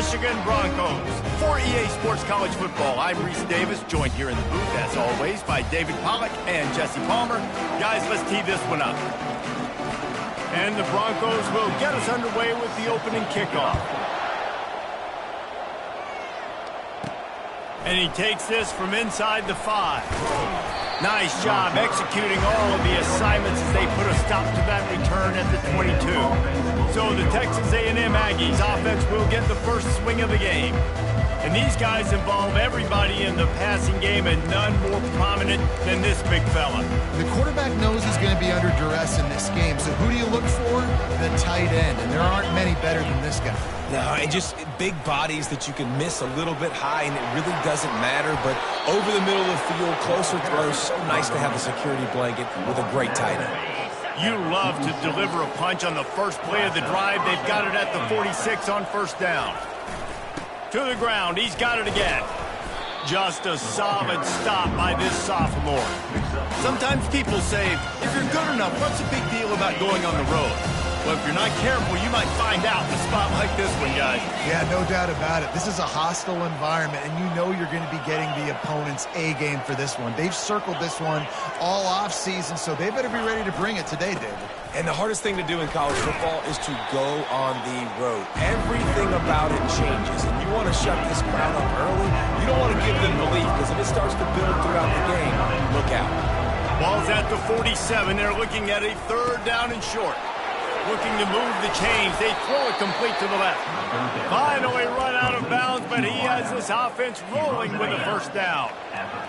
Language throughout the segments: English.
Michigan Broncos. For EA Sports College Football, I'm Reese Davis, joined here in the booth, as always, by David Pollack and Jesse Palmer. Guys, let's tee this one up. And the Broncos will get us underway with the opening kickoff. And he takes this from inside the 5. Nice job executing all of the assignments as they put a stop to that return at the 22. So the Texas A&M Aggies offense will get the first swing of the game. And these guys involve everybody in the passing game, and none more prominent than this big fella. The quarterback knows he's going to be under duress in this game, so who do you look for? The tight end, and there aren't many better than this guy. No, and just big bodies that you can miss a little bit high, and it really doesn't matter. But over the middle of the field, closer throws, so nice to have a security blanket with a great tight end. You love to deliver a punch on the first play of the drive. They've got it at the 46 on first down. To the ground, he's got it again. Just a solid stop by this sophomore. Sometimes people say, if you're good enough, what's the big deal about going on the road? Well, if you're not careful, you might find out in a spot like this one, guys. Yeah, no doubt about it. This is a hostile environment, and you know you're going to be getting the opponent's A game for this one. They've circled this one all off season, so they better be ready to bring it today, David. And the hardest thing to do in college football is to go on the road. Everything about it changes, and you want to shut this crowd up early. You don't want to give them belief, because if it starts to build throughout the game, look out. Ball's at the 47. They're looking at a third down and short. Looking to move the chains. They throw it complete to the left. Finally run out of bounds, but he has this offense rolling with a first down.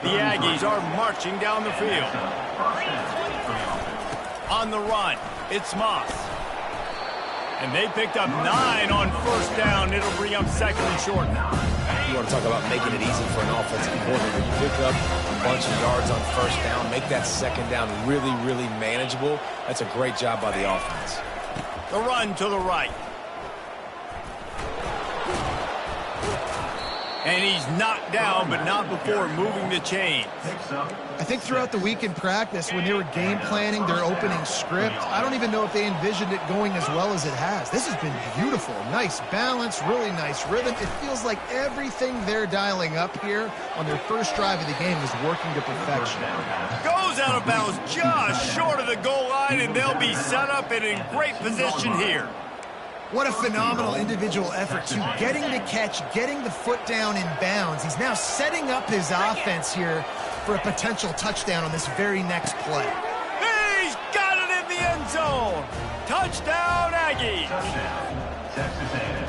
The Aggies are marching down the field. On the run, it's Moss. And they picked up 9 on first down. It'll bring up second and short. You want to talk about making it easy for an offensive coordinator. You pick up a bunch of yards on first down, make that second down really, really manageable. That's a great job by the offense. The run to the right. And he's knocked down, but not before moving the chain. I think throughout the week in practice, when they were game planning their opening script, I don't even know if they envisioned it going as well as it has. This has been beautiful. Nice balance, really nice rhythm. It feels like everything they're dialing up here on their first drive of the game is working to perfection. Goes out of bounds just short of the goal line, and they'll be set up and in great position here. What a phenomenal individual effort to getting the catch, getting the foot down in bounds. He's now setting up his offense here for a potential touchdown on this very next play. He's got it in the end zone. Touchdown, Aggies.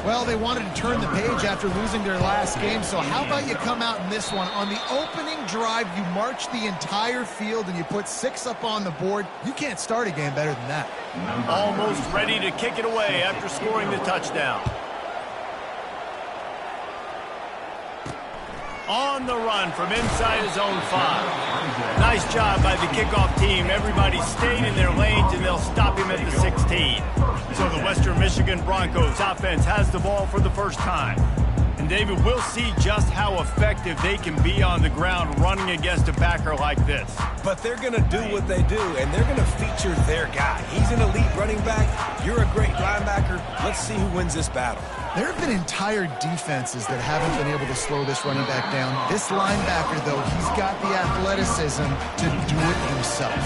Well, they wanted to turn the page after losing their last game, so how about you come out in this one? On the opening drive, you march the entire field and you put 6 up on the board. You can't start a game better than that. Almost ready to kick it away after scoring the touchdown. On the run from inside his own 5. Nice job by the kickoff team. Everybody stayed in their lanes, and they'll stop him at the 16. So the Western Michigan Broncos offense has the ball for the first time. And David, we'll see just how effective they can be on the ground running against a backer like this. But they're going to do what they do, and they're going to feature their guy. He's an elite running back. You're a great linebacker. Let's see who wins this battle. There have been entire defenses that haven't been able to slow this running back down. This linebacker, though, he's got the athleticism to do it himself.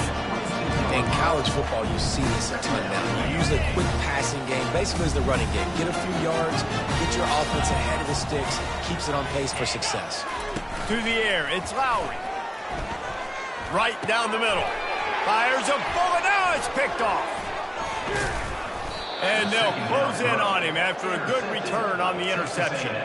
In college football, you see this a ton now. You use a quick passing game, basically as the running game. Get a few yards, get your offense ahead of the sticks, keeps it on pace for success. To the air, it's Lowry. Right down the middle. Fires a bullet, now it's picked off. And they'll close in on him after a good return on the interception.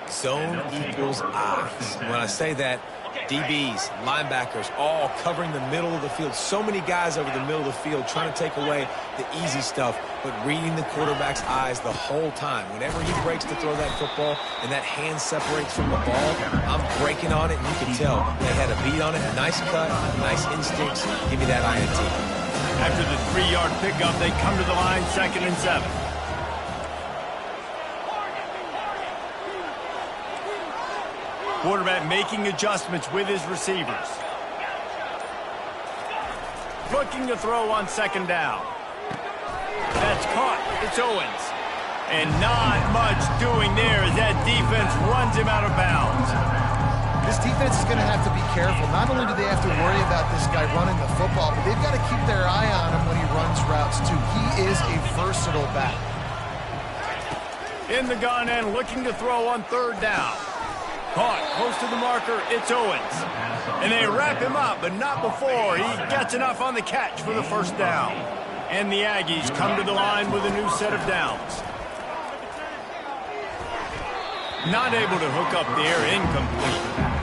Zone equals eyes. When I say that, DBs, linebackers, all covering the middle of the field. So many guys over the middle of the field trying to take away the easy stuff, but reading the quarterback's eyes the whole time. Whenever he breaks to throw that football and that hand separates from the ball, I'm breaking on it, and you can tell they had a beat on it. Nice cut, nice instincts. Give me that INT. After the 3-yard pickup, they come to the line, 2nd and 7. Quarterback making adjustments with his receivers. Looking to throw on 2nd down. That's caught. It's Owens. And not much doing there as that defense runs him out of bounds. This defense is going to have to be careful. Not only do they have to worry about this guy running the football, but they've got to keep their eye on him when he runs routes, too. He is a versatile back. In the gun and looking to throw on third down. Caught close to the marker, it's Owens. And they wrap him up, but not before he gets enough on the catch for the first down. And the Aggies come to the line with a new set of downs. Not able to hook up there, incomplete.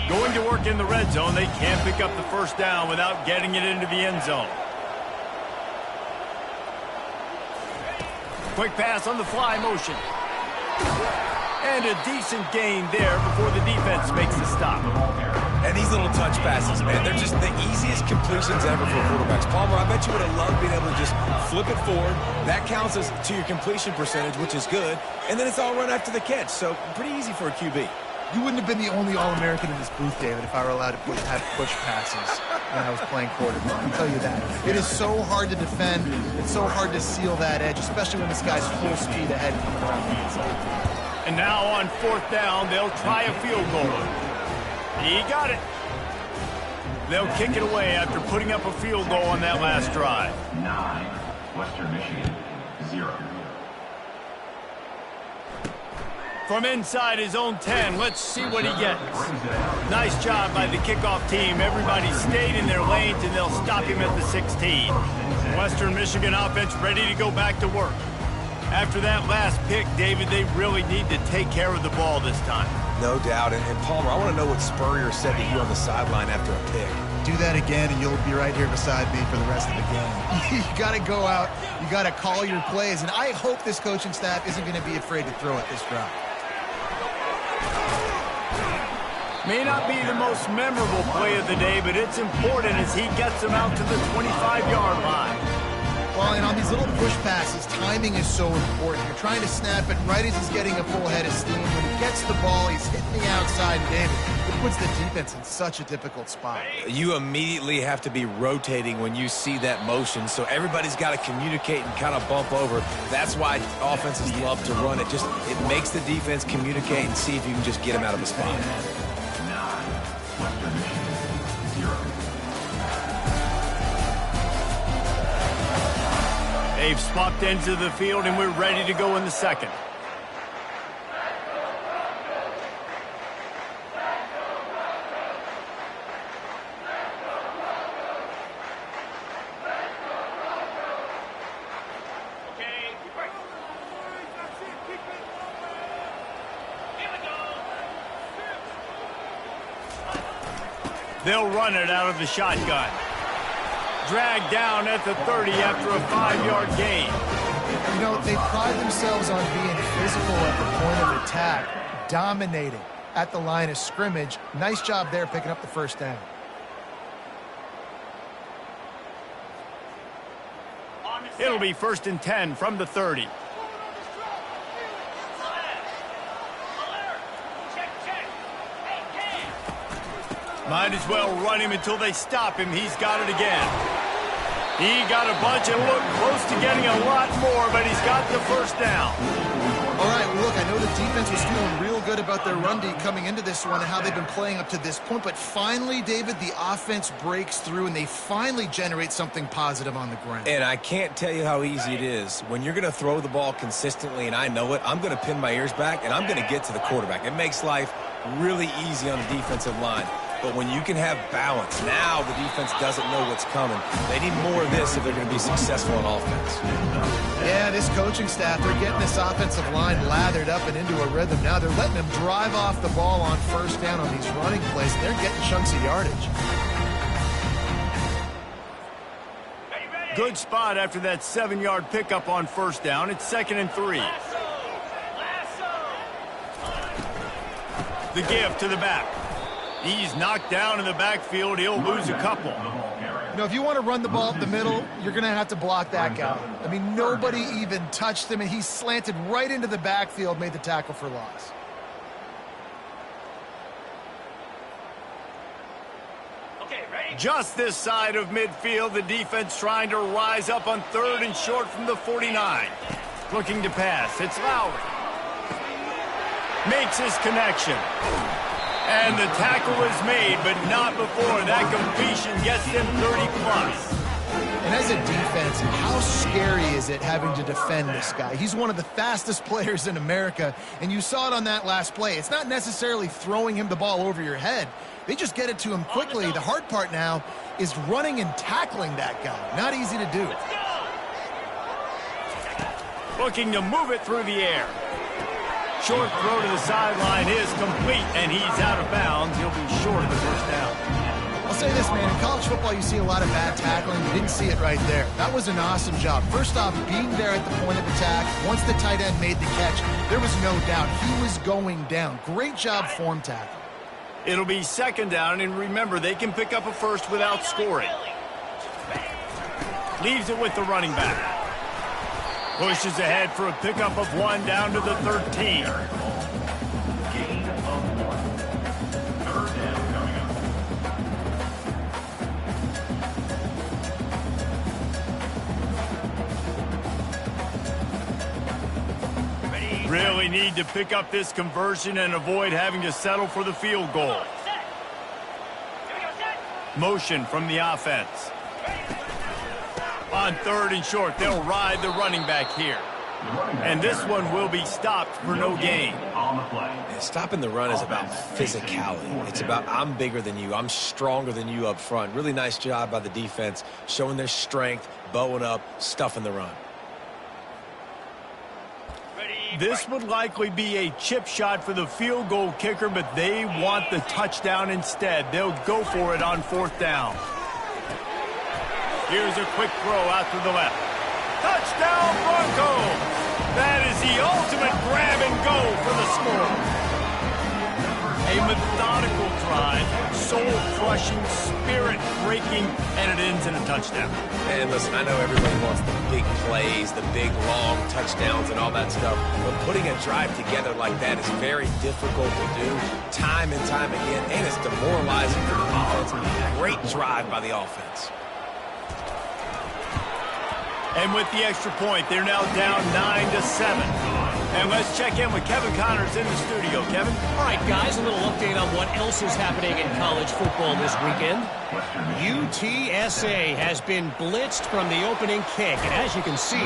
Going to work in the red zone, they can't pick up the first down without getting it into the end zone. Quick pass on the fly motion. And a decent gain there before the defense makes the stop. And these little touch passes, man, they're just the easiest completions ever for quarterbacks. Palmer, I bet you would have loved being able to just flip it forward. That counts as to your completion percentage, which is good. And then it's all run after the catch, so pretty easy for a QB. You wouldn't have been the only All-American in this booth, David, if I were allowed to have push passes when I was playing quarterback. I'll tell you that. It is so hard to defend. It's so hard to seal that edge, especially when this guy's full speed ahead coming around the inside. And now on fourth down, they'll try a field goal. He got it. They'll kick it away after putting up a field goal on that last drive. 9, Western Michigan, 0. From inside his own 10, let's see what he gets. Nice job by the kickoff team. Everybody stayed in their lanes, and they'll stop him at the 16. Western Michigan offense ready to go back to work. After that last pick, David, they really need to take care of the ball this time. No doubt. And Palmer, I want to know what Spurrier said to you on the sideline after a pick. Do that again, and you'll be right here beside me for the rest of the game. You got to go out. You got to call your plays, and I hope this coaching staff isn't going to be afraid to throw it this drive. May not be the most memorable play of the day, but it's important as he gets them out to the 25-yard line. Well, and on these little push passes, timing is so important. You're trying to snap it right as he's getting a full head of steam. When he gets the ball, he's hitting the outside, and David, it puts the defense in such a difficult spot. You immediately have to be rotating when you see that motion, so everybody's got to communicate and kind of bump over. That's why offenses love to run it. It makes the defense communicate and see if you can just get them out of the spot. They've swapped into the field, and we're ready to go in the second. They'll run it out of the shotgun. Dragged down at the 30 after a 5-yard gain. You know, they pride themselves on being physical at the point of attack, dominating at the line of scrimmage. Nice job there picking up the first down. It'll be 1st and 10 from the 30. Might as well run him until they stop him. He's got it again. He got a bunch and looked close to getting a lot more, but he's got the first down. All right, well, look, I know the defense was feeling real good about their run D coming into this one and how they've been playing up to this point, but finally, David, the offense breaks through and they finally generate something positive on the ground. And I can't tell you how easy it is. When you're going to throw the ball consistently, and I know it, I'm going to pin my ears back, and I'm going to get to the quarterback. It makes life really easy on the defensive line. But when you can have balance, now the defense doesn't know what's coming. They need more of this if they're going to be successful on offense. Yeah, this coaching staff, they're getting this offensive line lathered up and into a rhythm. Now they're letting them drive off the ball on first down on these running plays, and they're getting chunks of yardage. Good spot after that 7-yard pickup on first down. It's 2nd and 3. The give to the back. He's knocked down in the backfield. He'll lose a couple. You know, if you want to run the ball up the middle, you're going to have to block that guy. I mean, nobody even touched him, and he slanted right into the backfield, made the tackle for loss. Just this side of midfield, the defense trying to rise up on 3rd and short from the 49. Looking to pass. It's Lowry. Makes his connection. And the tackle is made, but not before that completion gets them 30+. And as a defense, how scary is it having to defend this guy? He's one of the fastest players in America, and you saw it on that last play. It's not necessarily throwing him the ball over your head. They just get it to him quickly. The hard part now is running and tackling that guy. Not easy to do. Looking to move it through the air. Short throw to the sideline is complete, and he's out of bounds. He'll be short of the first down. I'll say this, man. In college football, you see a lot of bad tackling. You didn't see it right there. That was an awesome job. First off, being there at the point of attack. Once the tight end made the catch, there was no doubt he was going down. Great job form tackle. It'll be 2nd down, and remember, they can pick up a first without scoring. Leaves it with the running back. Pushes ahead for a pickup of 1 down to the 13. Gain of 1. 3rd down coming up. Really need to pick up this conversion and avoid having to settle for the field goal. Motion from the offense. On 3rd and short, they'll ride the running back here. And this one will be stopped for no gain. On the play. And stopping the run is about physicality. It's about I'm bigger than you. I'm stronger than you up front. Really nice job by the defense, showing their strength, bowing up, stuffing the run. This would likely be a chip shot for the field goal kicker, but they want the touchdown instead. They'll go for it on 4th down. Here's a quick throw out to the left. Touchdown, Broncos! That is the ultimate grab and go for the score. A methodical drive, soul-crushing, spirit-breaking, and it ends in a touchdown. And listen, I know everybody wants the big plays, the big, long touchdowns and all that stuff, but putting a drive together like that is very difficult to do time and time again, and it's demoralizing for the defense. Great drive by the offense. And with the extra point, they're now down 9-7. And let's check in with Kevin Connors in the studio. Kevin? All right, guys, a little update on what else is happening in college football this weekend. UTSA has been blitzed from the opening kick. And as you can see,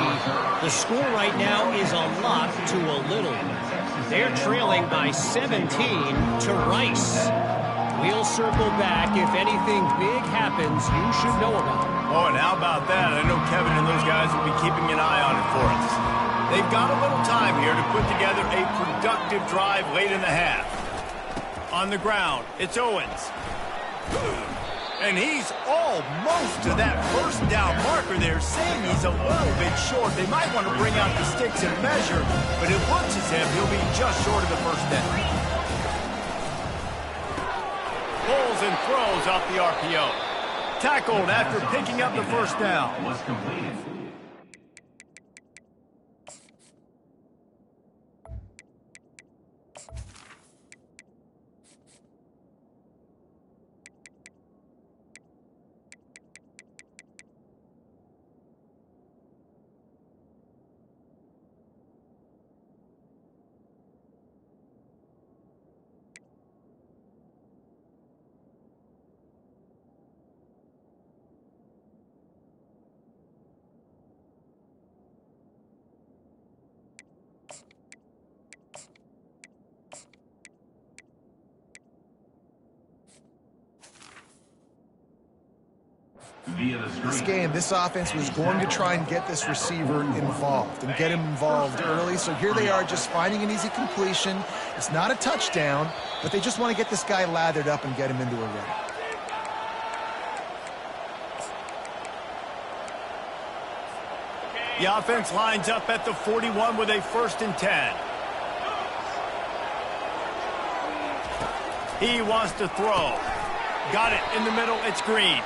the score right now is a lot to a little. They're trailing by 17 to Rice. We'll circle back. If anything big happens, you should know about it. Oh, and how about that? I know Kevin and those guys will be keeping an eye on it for us. They've got a little time here to put together a productive drive late in the half. On the ground, it's Owens. And he's almost to that first down marker there, saying he's a little bit short. They might want to bring out the sticks and measure, but it looks as if he'll be just short of the first down. Pulls and throws off the RPO. Tackled after picking up the first down. Was completed. This game, this offense was going to try and get this receiver involved and get him involved early. So here they are just finding an easy completion. It's not a touchdown, but they just want to get this guy lathered up and get him into a run. The offense lines up at the 41 with a 1st and 10. He wants to throw. Got it in the middle. It's Green.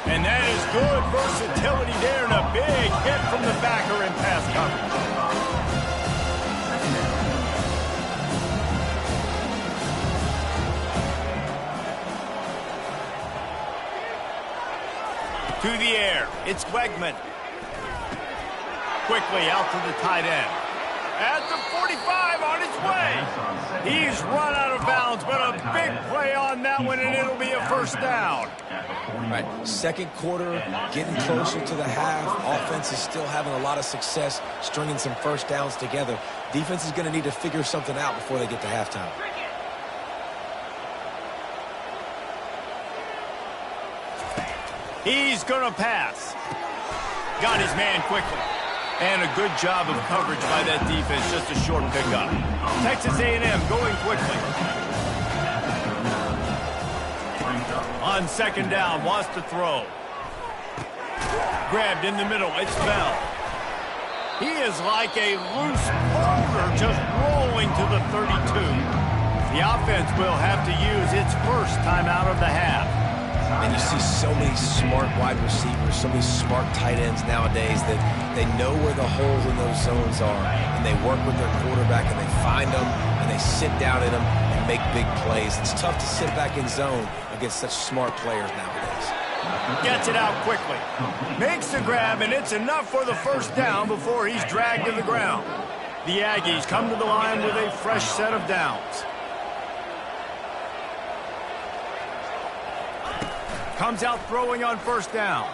And that is good versatility there and a big hit from the backer in pass coverage. To the air. It's Wegman. Quickly out to the tight end. At the 45 on his way. He's run out of bounds, but a big play on that one, and it'll be a first down. All right, second quarter, getting closer to the half. Offense is still having a lot of success stringing some first downs together. Defense is going to need to figure something out before they get to halftime. He's going to pass. Got his man quickly. And a good job of coverage by that defense, just a short pickup. Texas A&M going quickly. On second down, wants to throw. Grabbed in the middle, it's Bell. He is like a loose boulder just rolling to the 32. The offense will have to use its first timeout of the half. And you see so many smart wide receivers, so many smart tight ends nowadays that they know where the holes in those zones are, and they work with their quarterback, and they find them, and they sit down in them and make big plays. It's tough to sit back in zone against such smart players nowadays. Gets it out quickly. Makes the grab, and it's enough for the first down before he's dragged to the ground. The Aggies come to the line with a fresh set of downs. Comes out throwing on first down.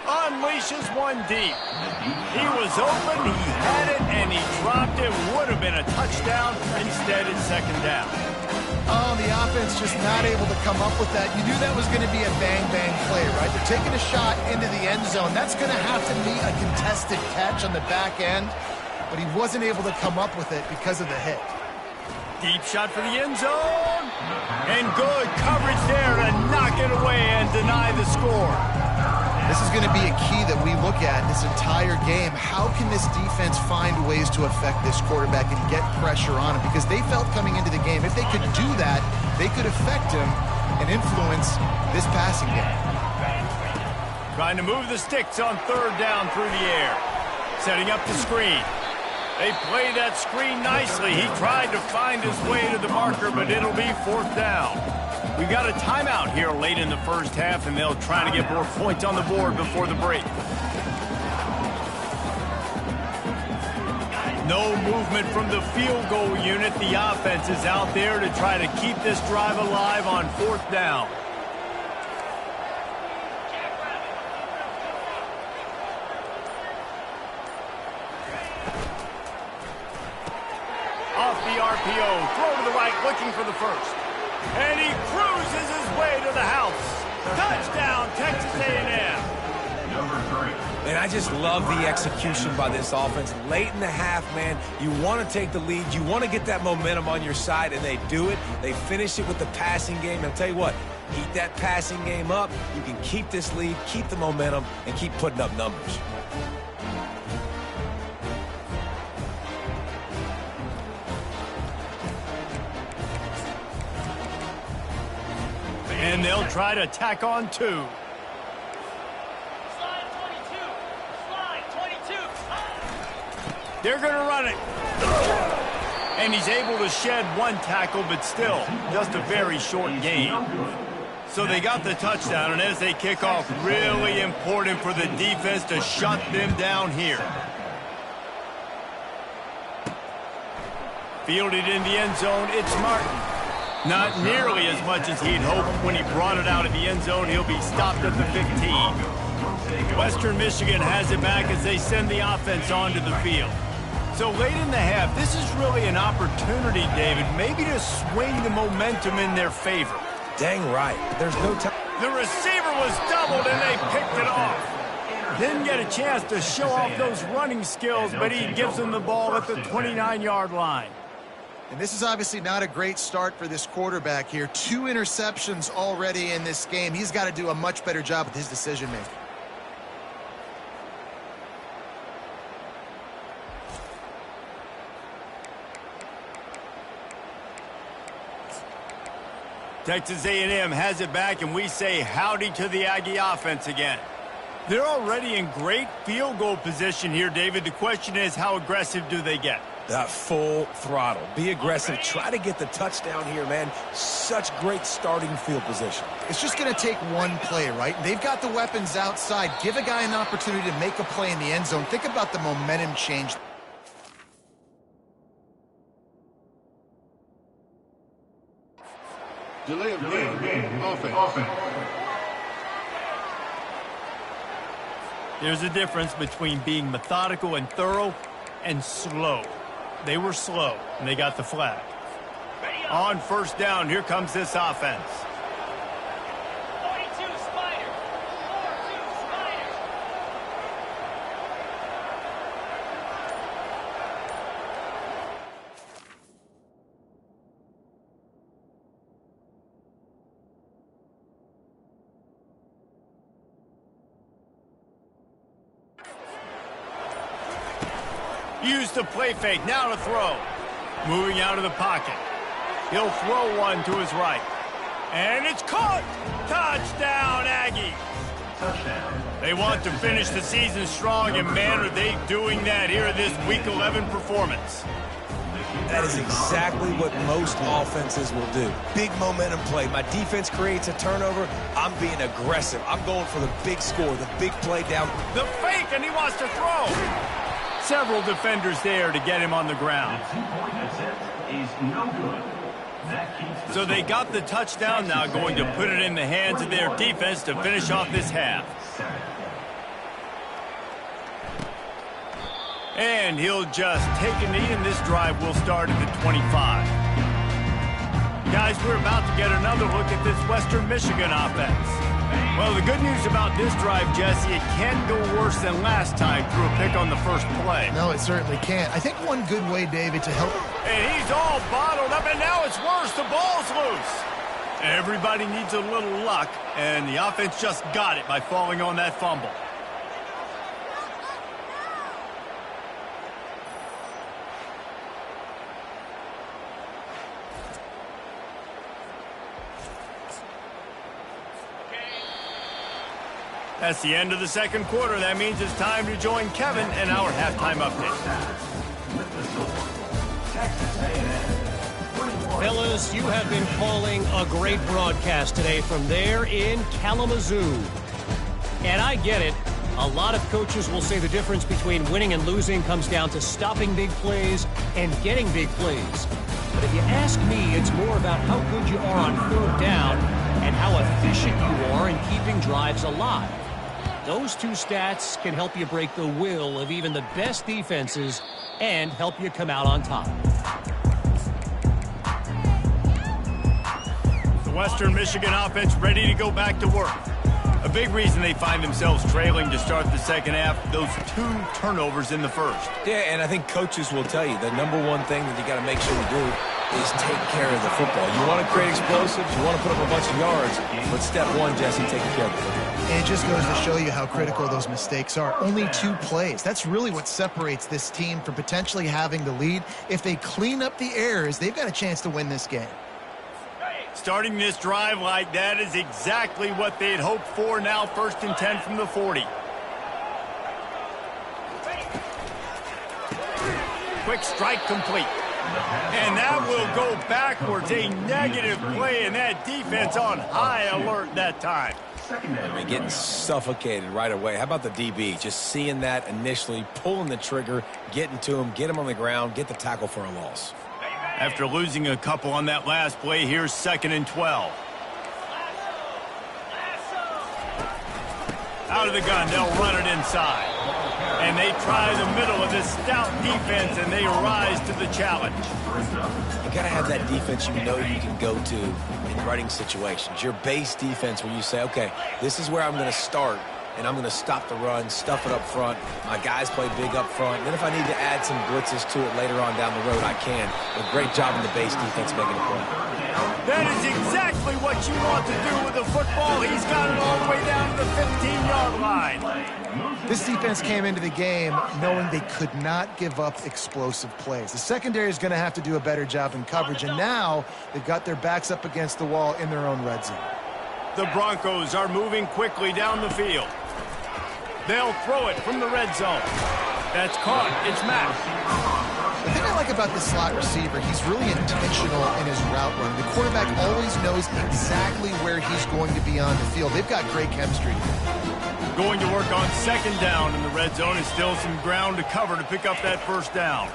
Unleashes one deep. He was open, he had it, and he dropped it. Would have been a touchdown. Instead, it's second down. Oh, the offense just not able to come up with that. You knew that was going to be a bang-bang play, right? They're taking a shot into the end zone. That's going to have to be a contested catch on the back end, but he wasn't able to come up with it because of the hit. Deep shot for the end zone. And good coverage there to knock it away and deny the score. This is going to be a key that we look at this entire game. How can this defense find ways to affect this quarterback and get pressure on him? Because they felt coming into the game, if they could do that, they could affect him and influence this passing game. Trying to move the sticks on third down through the air. Setting up the screen. They play that screen nicely. He tried to find his way to the marker, but it'll be fourth down. We've got a timeout here late in the first half, and they'll try to get more points on the board before the break. No movement from the field goal unit. The offense is out there to try to keep this drive alive on fourth down. Off the RPO, throw to the right, looking for the first. And he cruises his way to the house. Touchdown, Texas A&M. Number 3. And I just love the execution by this offense. Late in the half, man, you want to take the lead. You want to get that momentum on your side, and they do it. They finish it with the passing game. And I'll tell you what, keep that passing game up. You can keep this lead, keep the momentum, and keep putting up numbers. And they'll try to tack on two. They're going to run it. And he's able to shed one tackle, but still just a very short gain. So they got the touchdown, and as they kick off, really important for the defense to shut them down here. Fielded in the end zone, it's Martin. Not nearly as much as he'd hoped. When he brought it out of the end zone, he'll be stopped at the 15. Western Michigan has it back as they send the offense onto the field. So late in the half, this is really an opportunity, David, maybe to swing the momentum in their favor. Dang right. There's no time. The receiver was doubled, and they picked it off. Didn't get a chance to show off those running skills, but he gives them the ball at the 29-yard line. And this is obviously not a great start for this quarterback here. 2 interceptions already in this game. He's got to do a much better job with his decision-making. Texas A&M has it back, and we say howdy to the Aggie offense again. They're already in great field goal position here, David. The question is, how aggressive do they get? Full throttle. Be aggressive. Try to get the touchdown here, man. Such great starting field position. It's just going to take one play, right? They've got the weapons outside. Give a guy an opportunity to make a play in the end zone. Think about the momentum change. Delay of game. Offense. There's a difference between being methodical and thorough and slow. They were slow, and they got the flag. On first down, here comes this offense. 42 Spider. 42 Spider. Use the play fake, now to throw. Moving out of the pocket. He'll throw one to his right. And it's caught! Touchdown, Aggies! Touchdown. They want to finish the season strong, and man, are they doing that here in this Week 11 performance. That is exactly what most offenses will do. Big momentum play. My defense creates a turnover. I'm being aggressive. I'm going for the big score, the big play down. The fake, and he wants to throw. Several defenders there to get him on the The ground. two-point attempt is no good. That keeps the So they score. got the touchdown, now going to put it in the hands of their defense to finish off this half. And he'll just take a knee, and this drive will start at the 25. Guys, we're about to get another look at this Western Michigan offense. Well, the good news about this drive, Jesse, it can't go worse than last time through a pick on the first play. No, it certainly can't. I think one good way, David, to help... And he's all bottled up, and now it's worse. The ball's loose. Everybody needs a little luck, and the offense just got it by falling on that fumble. That's the end of the second quarter. That means it's time to join Kevin in our halftime update. Fellas, you have been calling a great broadcast today from there in Kalamazoo. And I get it. A lot of coaches will say the difference between winning and losing comes down to stopping big plays and getting big plays. But if you ask me, it's more about how good you are on third down and how efficient you are in keeping drives alive. Those two stats can help you break the will of even the best defenses and help you come out on top. The Western Michigan offense ready to go back to work. A big reason they find themselves trailing to start the second half, those two turnovers in the first. Yeah, and I think coaches will tell you the number one thing that you got to make sure you do is take care of the football. You want to create explosives, you want to put up a bunch of yards, but step one, Jesse, taking care of the football. And it just goes to show you how critical those mistakes are. Only 2 plays. That's really what separates this team from potentially having the lead. If they clean up the errors, they've got a chance to win this game. Starting this drive like that is exactly what they'd hoped for. Now 1st and 10 from the 40. Quick strike complete. And that will go backwards. A negative play, and that defense on high alert that time. I mean, getting suffocated right away. How about the DB? Just seeing that initially, pulling the trigger, getting to him, get him on the ground, get the tackle for a loss. After losing a couple on that last play, here's 2nd and 12. Out of the gun, they'll run it inside. And they try the middle of this stout defense, and they rise to the challenge. You got to have that defense you know you can go to in running situations. Your base defense where you say, okay, this is where I'm going to start, and I'm going to stop the run, stuff it up front. My guys play big up front. Then if I need to add some blitzes to it later on down the road, I can. But great job in the base defense making a play. That is exactly what you want to do with the football. He's got it all the way down to the 15-yard line. This defense came into the game knowing they could not give up explosive plays. The secondary is going to have to do a better job in coverage, and now they've got their backs up against the wall in their own red zone. The Broncos are moving quickly down the field. They'll throw it from the red zone. That's caught. It's Mack. The thing I like about the slot receiver, he's really intentional in his route run. The quarterback always knows exactly where he's going to be on the field. They've got great chemistry. Going to work on second down in the red zone. Is still some ground to cover to pick up that first down.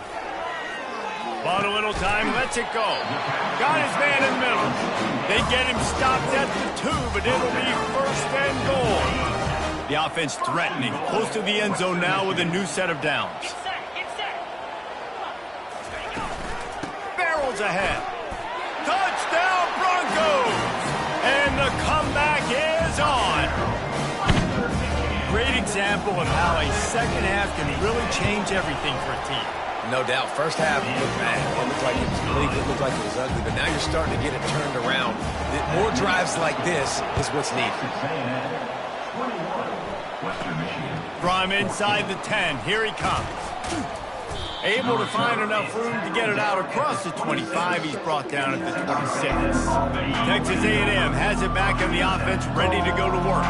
Bought a little time, lets it go. Got his man in the middle. They get him stopped at the 2, but it'll be first and goal. The offense threatening, close to the end zone now with a new set of downs. Barrels ahead. Touchdown Broncos! And the comeback is on. Great example of how a second half can really change everything for a team. No doubt. First half looked bad. It looked like it was bleak. It looked like it was ugly. But now you're starting to get it turned around. More drives like this is what's needed. From inside the 10, here he comes. Able to find enough room to get it out across the 25. He's brought down at the 26. Texas A&M has it back in the offense, ready to go to work.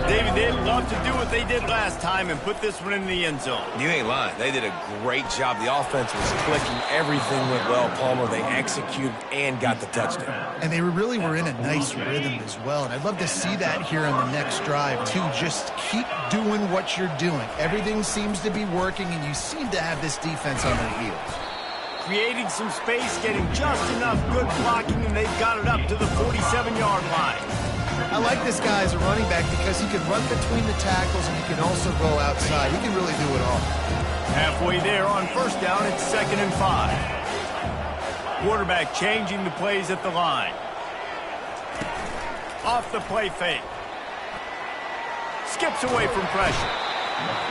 David, they'd love to do what they did last time and put this one in the end zone. You ain't lying. They did a great job. The offense was clicking. Everything went well, Palmer. They executed and got the touchdown. And they really were in a nice rhythm as well. And I'd love to see that here on the next drive, too. Just keep doing what you're doing. Everything seems to be working, and you seem to have this defense on their heels. Creating some space, getting just enough good blocking, and they've got it up to the 47-yard line. I like this guy as a running back because he can run between the tackles and he can also go outside. He can really do it all. Halfway there on first down, it's 2nd and 5. Quarterback changing the plays at the line. Off the play fake. Skips away from pressure.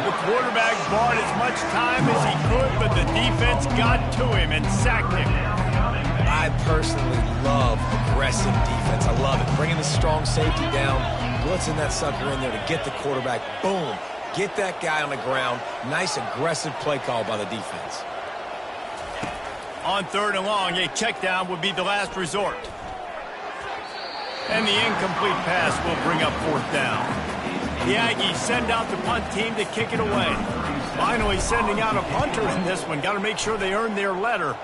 The quarterback bought as much time as he could, but the defense got to him and sacked him. I personally love aggressive defense. I love it. Bringing the strong safety down, blitzing that sucker in there to get the quarterback. Boom. Get that guy on the ground. Nice aggressive play call by the defense. On 3rd and long, a check down would be the last resort. And the incomplete pass will bring up 4th down. The Aggies send out the punt team to kick it away. Finally sending out a punter in this one. Got to make sure they earn their letter.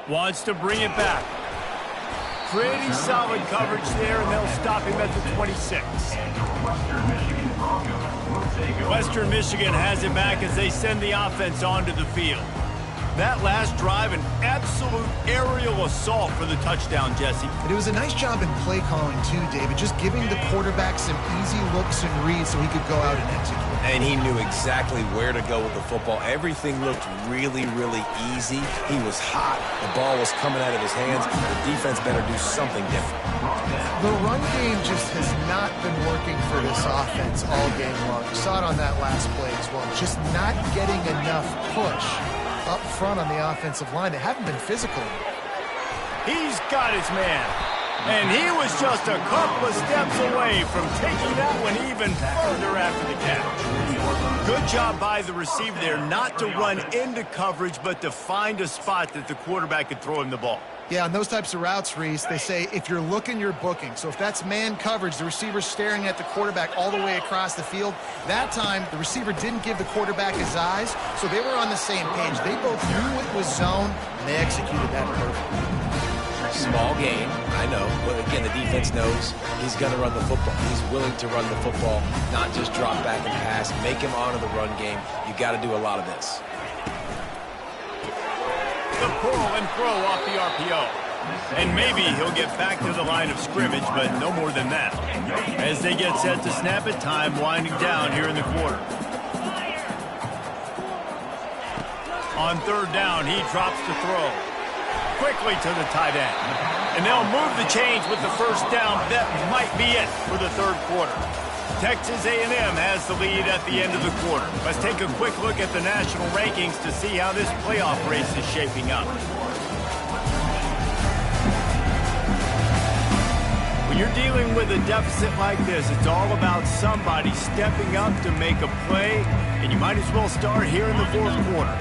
Wants to bring it back. Pretty solid coverage there, and they'll stop him at the 26. Western Michigan has it back as they send the offense onto the field. That last drive, an absolute aerial assault for the touchdown, Jesse. And it was a nice job in play calling, too, David. Just giving the quarterback some easy looks and reads so he could go out and execute. And he knew exactly where to go with the football. Everything looked really, really easy. He was hot. The ball was coming out of his hands. The defense better do something different. The run game just has not been working for this offense all game long. You saw it on that last play as well. Just not getting enough push up front on the offensive line. They haven't been physical. He's got his man. And he was just a couple of steps away from taking that one even further after the catch. Good job by the receiver there not to run into coverage, but to find a spot that the quarterback could throw him the ball. Yeah, on those types of routes, Reese, they say if you're looking, you're booking. So if that's man coverage, the receiver's staring at the quarterback all the way across the field. That time, the receiver didn't give the quarterback his eyes, so they were on the same page. They both knew it was zone, and they executed that perfectly. Small game, I know. But again, the defense knows he's going to run the football. He's willing to run the football, not just drop back and pass. Make him honor the run game. You got to do a lot of this. The pull and throw off the RPO. And maybe he'll get back to the line of scrimmage, but no more than that. As they get set to snap it, time winding down here in the quarter. On 3rd down, he drops to throw. Quickly to the tight end. And they'll move the chains with the first down. That might be it for the 3rd quarter. Texas A&M has the lead at the end of the quarter. Let's take a quick look at the national rankings to see how this playoff race is shaping up. When you're dealing with a deficit like this, it's all about somebody stepping up to make a play, and you might as well start here in the 4th quarter.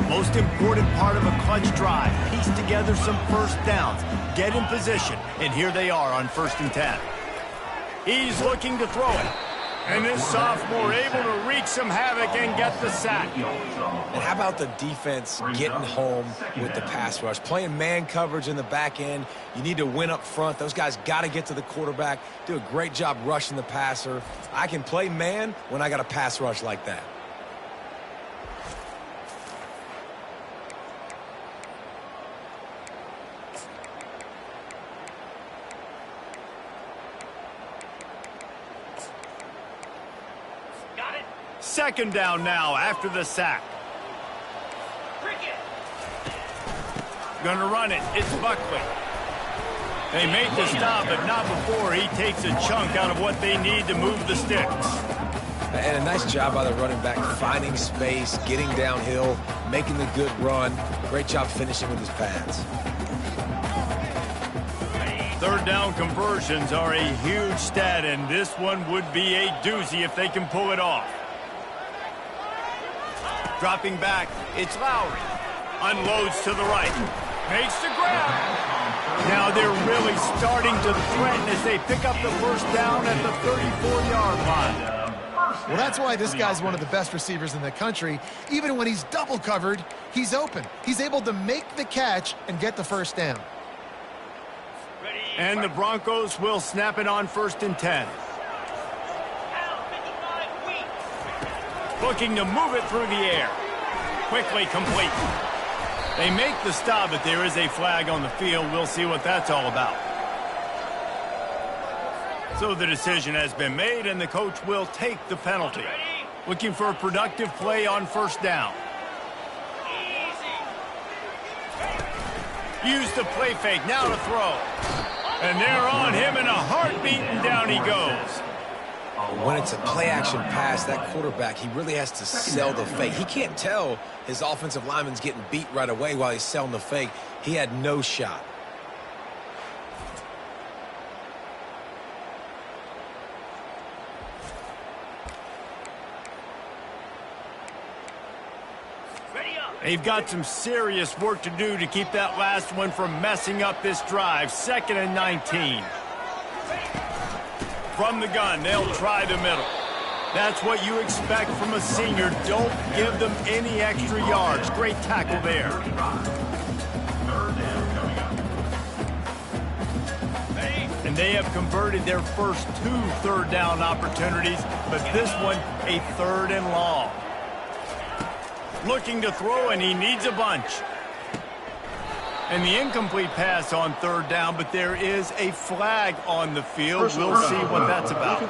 Most important part of a clutch drive, piece together some first downs, get in position, and here they are on 1st and 10. He's looking to throw it. And this sophomore able to wreak some havoc and get the sack. And how about the defense getting home with the pass rush? Playing man coverage in the back end. You need to win up front. Those guys got to get to the quarterback. Do a great job rushing the passer. I can play man when I got a pass rush like that. Second down now after the sack. Gonna run it. It's Buckley. They make the stop, but not before he takes a chunk out of what they need to move the sticks. And a nice job by the running back, finding space, getting downhill, making the good run. Great job finishing with his pads. Third down conversions are a huge stat, and this one would be a doozy if they can pull it off. Dropping back, it's Lowry. Unloads to the right. Makes the grab. Now they're really starting to threaten as they pick up the first down at the 34-yard line. Well, that's why this guy's one of the best receivers in the country. Even when he's double covered, he's open. He's able to make the catch and get the first down. And the Broncos will snap it on 1st and 10. Looking to move it through the air. Quickly complete. They make the stop, but there is a flag on the field. We'll see what that's all about. So the decision has been made, and the coach will take the penalty. Looking for a productive play on 1st down. Use the play fake, now to throw. And they're on him in a heartbeat, and down he goes. When it's a play-action pass, that quarterback, he really has to sell the fake. He can't tell his offensive lineman's getting beat right away while he's selling the fake. He had no shot. They've got some serious work to do to keep that last one from messing up this drive. 2nd and 19. From the gun, they'll try the middle. That's what you expect from a senior. Don't give them any extra yards. Great tackle there. And they have converted their first 2 third down opportunities, but this one a 3rd and long. Looking to throw, and he needs a bunch. And the incomplete pass on 3rd down, but there is a flag on the field. We'll see what that's about.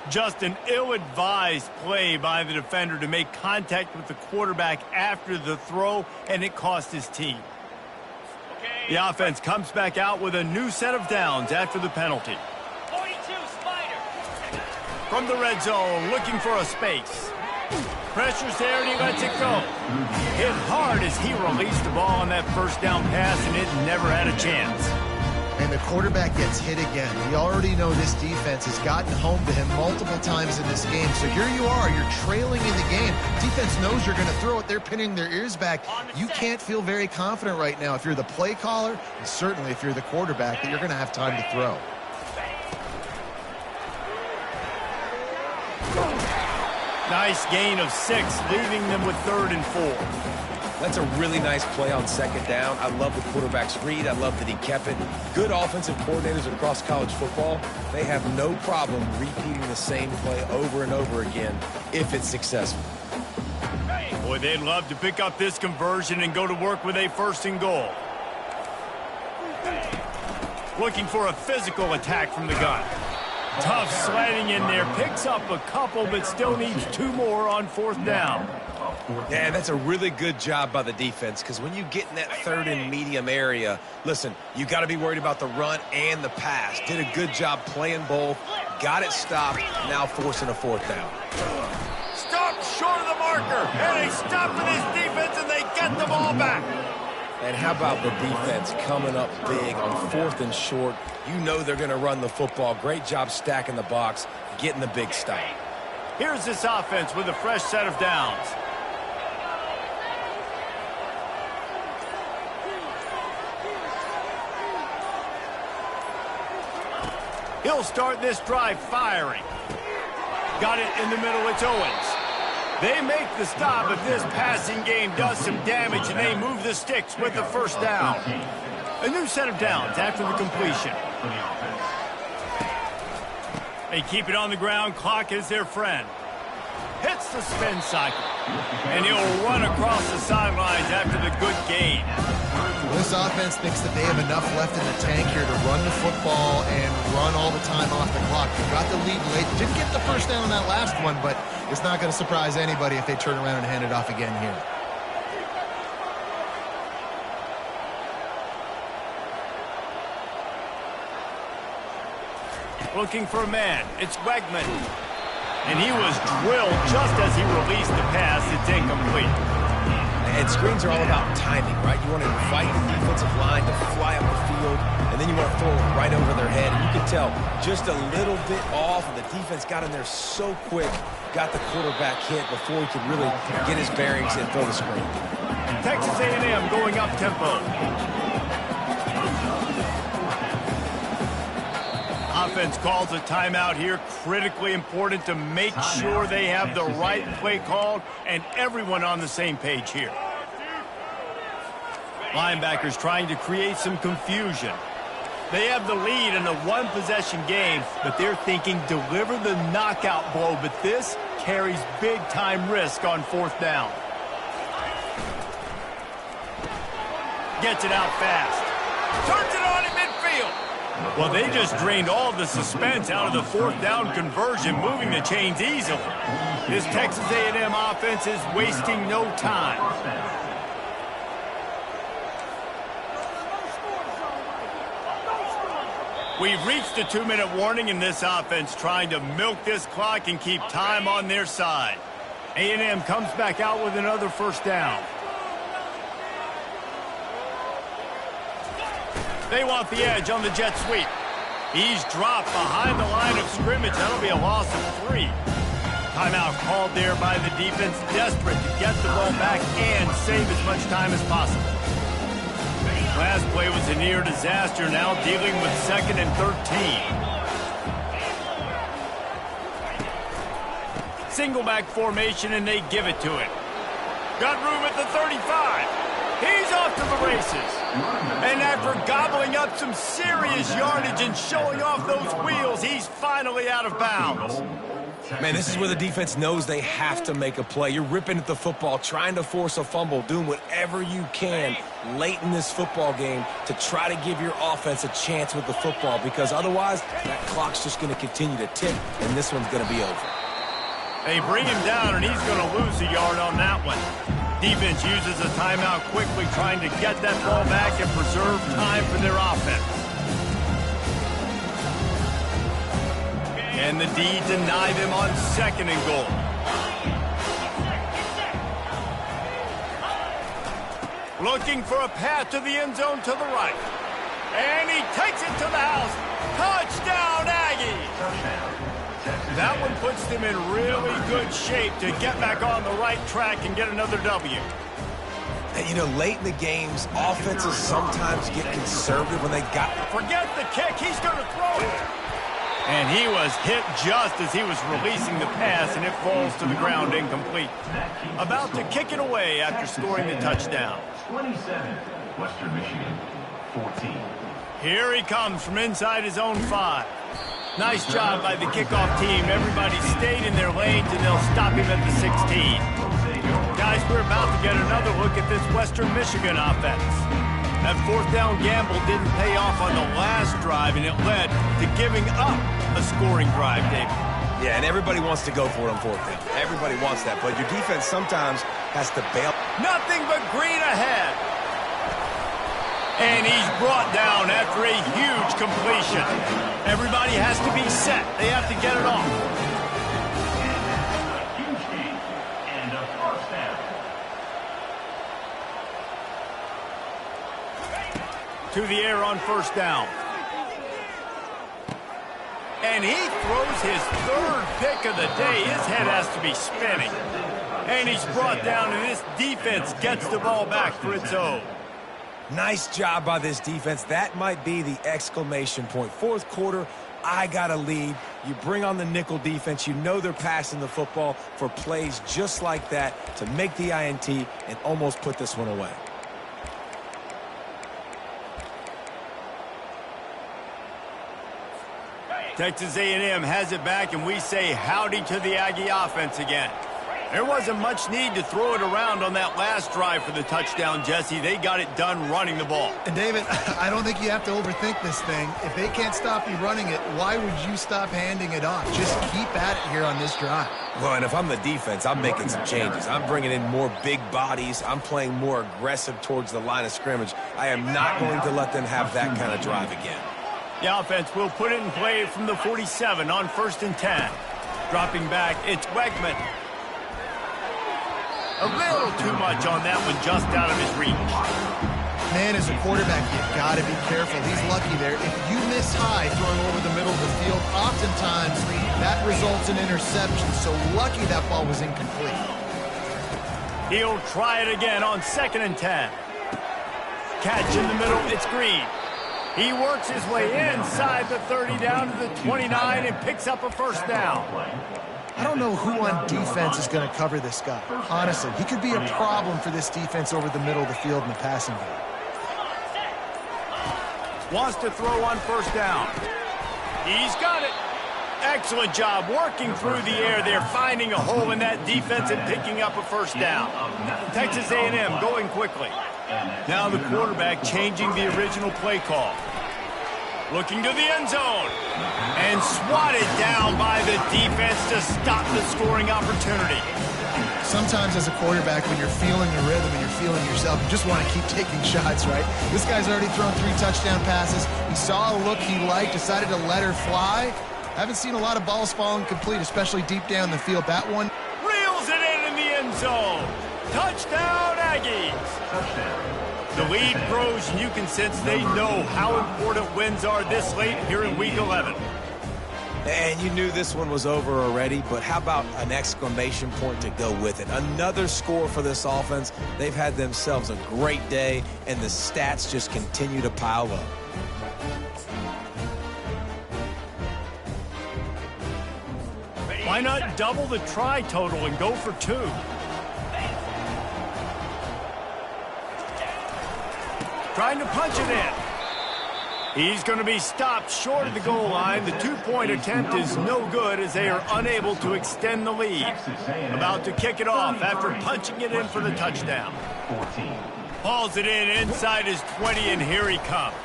Just an ill-advised play by the defender to make contact with the quarterback after the throw, and it cost his team. The offense comes back out with a new set of downs after the penalty. 42, Spider. From the red zone, looking for a space. Pressure's there, and he lets it go. Hit hard as he released the ball on that 1st down pass, and it never had a chance. And the quarterback gets hit again. We already know this defense has gotten home to him multiple times in this game. So here you are, you're trailing in the game. Defense knows you're going to throw it. They're pinning their ears back. You can't feel very confident right now if you're the play caller, and certainly if you're the quarterback, that you're going to have time to throw. Nice gain of 6, leaving them with 3rd and 4. That's a really nice play on 2nd down. I love the quarterback's read. I love that he kept it. Good offensive coordinators across college football, they have no problem repeating the same play over and over again if it's successful. Boy, they'd love to pick up this conversion and go to work with a 1st and goal. Looking for a physical attack from the gun. Tough sledding in there, picks up a couple, but still needs 2 more on 4th down. Yeah, that's a really good job by the defense, because when you get in that 3rd and medium area, listen, you got to be worried about the run and the pass. Did a good job playing both, got it stopped, now forcing a 4th down. Stop short of the marker, and they stop with his defense, and they get the ball back. And how about the defense coming up big on 4th and short? You know they're going to run the football. Great job stacking the box, getting the big stop. Here's this offense with a fresh set of downs. He'll start this drive firing. Got it in the middle. It's Owens. They make the stop, but this passing game does some damage, and they move the sticks with the first down. A new set of downs after the completion. They keep it on the ground. Clock is their friend. Hits the spin cycle. And he'll run across the sidelines after the good gain. This offense thinks that they have enough left in the tank here to run the football and run all the time off the clock. They got the lead late. Didn't get the first down on that last one, but it's not going to surprise anybody if they turn around and hand it off again here. Looking for a man. It's Wegman. And he was drilled just as he released the pass. It's incomplete. And screens are all about timing, right? You want to invite the defensive line to fly up the field, and then you want to throw it right over their head. And you can tell just a little bit off, and the defense got in there so quick, got the quarterback hit before he could really get his bearings and throw the screen. Texas A&M going up tempo. Offense calls a timeout here. Critically important to make sure they have the right play called and everyone on the same page here. Linebackers trying to create some confusion. They have the lead in a one-possession game, but they're thinking deliver the knockout blow, but this carries big-time risk on fourth down. Gets it out fast. Turns it on in midfield. Well, they just drained all the suspense out of the fourth down conversion, moving the chains easily. This Texas A&M offense is wasting no time. We've reached a 2-minute warning in this offense, trying to milk this clock and keep time on their side. A&M comes back out with another first down. They want the edge on the jet sweep. He's dropped behind the line of scrimmage. That'll be a loss of 3. Timeout called there by the defense, desperate to get the ball back and save as much time as possible. Last play was a near disaster, now dealing with 2nd and 13. Single back formation, and they give it to it. Got room at the 35. He's off to the races. And after gobbling up some serious yardage and showing off those wheels, he's finally out of bounds. Man, this is where the defense knows they have to make a play. You're ripping at the football, trying to force a fumble, doing whatever you can late in this football game to try to give your offense a chance with the football, because otherwise that clock's just going to continue to tick, and this one's going to be over. They bring him down, and he's going to lose a yard on that one. Defense uses a timeout quickly, trying to get that ball back and preserve time for their offense. And the D deny them on 2nd and goal. Looking for a path to the end zone to the right. And he takes it to the house. Touchdown, Aggies! That one puts them in really good shape to get back on the right track and get another W. And, you know, late in the games, offenses sometimes get conservative when they got... Forget the kick. He's going to throw it. And he was hit just as he was releasing the pass, and it falls to the ground incomplete. About to kick it away after scoring the touchdown. 27, Western Michigan, 14. Here he comes from inside his own 5. Nice job by the kickoff team. Everybody stayed in their lanes, and they'll stop him at the 16. Guys, we're about to get another look at this Western Michigan offense. That fourth down gamble didn't pay off on the last drive, and it led to giving up a scoring drive, David. Yeah, and everybody wants to go for it on fourth down. Everybody wants that, but your defense sometimes has to bail. Nothing but green ahead. And he's brought down after a huge completion. Everybody has to be set. They have to get it off. Huge gain and a first down. To the air on first down. And he throws his 3rd pick of the day. His head has to be spinning. And he's brought down, and this defense gets the ball back for its own. Nice job by this defense. That might be the exclamation point. Fourth quarter, I got a lead. You bring on the nickel defense. You know they're passing the football for plays just like that to make the INT and almost put this one away. Texas A&M has it back, and we say howdy to the Aggie offense again. There wasn't much need to throw it around on that last drive for the touchdown, Jesse. They got it done running the ball. And, David, I don't think you have to overthink this thing. If they can't stop you running it, why would you stop handing it off? Just keep at it here on this drive. Well, and if I'm the defense, I'm making some changes. I'm bringing in more big bodies. I'm playing more aggressive towards the line of scrimmage. I am not going to let them have that kind of drive again. The offense will put it in play from the 47 on 1st and 10. Dropping back, it's Wegman. A little too much on that one, just out of his reach. Man, as a quarterback, you got to be careful. He's lucky there. If you miss high throwing over the middle of the field, oftentimes that results in interception. So lucky that ball was incomplete. He'll try it again on 2nd and 10. Catch in the middle, it's Green. He works his way inside the 30 down to the 29 and picks up a 1st down. I don't know who on defense is going to cover this guy. Honestly, he could be a problem for this defense over the middle of the field in the passing game. Wants to throw on 1st down. He's got it. Excellent job working through the air there, finding a hole in that defense and picking up a 1st down. Texas A&M going quickly. Now the quarterback changing the original play call. Looking to the end zone. And swatted down by the defense to stop the scoring opportunity. Sometimes as a quarterback, when you're feeling the rhythm and you're feeling yourself, you just want to keep taking shots, right? This guy's already thrown 3 touchdown passes. He saw a look he liked, decided to let her fly. Haven't seen a lot of balls falling complete, especially deep down the field. That one reels it in the end zone. Touchdown, Aggies. The lead grows, and you can sense they know how important wins are this late here in Week 11. And you knew this one was over already, but how about an exclamation point to go with it? Another score for this offense. They've had themselves a great day, and the stats just continue to pile up. Why not double the try total and go for 2? Trying to punch it in. He's going to be stopped short of the goal line. The 2-point attempt is no good as they are unable to extend the lead. About to kick it off after punching it in for the touchdown. Hauls it in inside his 20, and here he comes.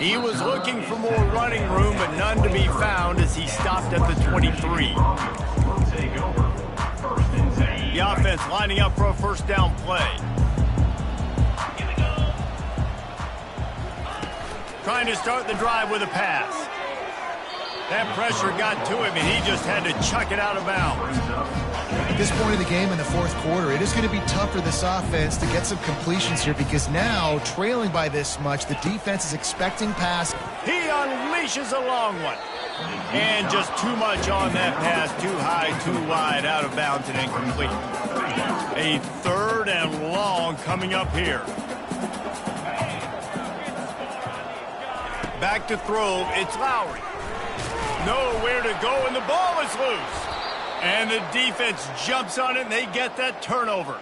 He was looking for more running room, but none to be found as he stopped at the 23. The offense lining up for a 1st down play. Trying to start the drive with a pass. That pressure got to him, and he just had to chuck it out of bounds. At this point of the game in the 4th quarter, it is going to be tough for this offense to get some completions here because now, trailing by this much, the defense is expecting pass. He unleashes a long one. And just too much on that pass. Too high, too wide, out of bounds, and incomplete. A 3rd and long coming up here. Back to throw, it's Lowry. Nowhere to go, and the ball is loose. And the defense jumps on it, and they get that turnover.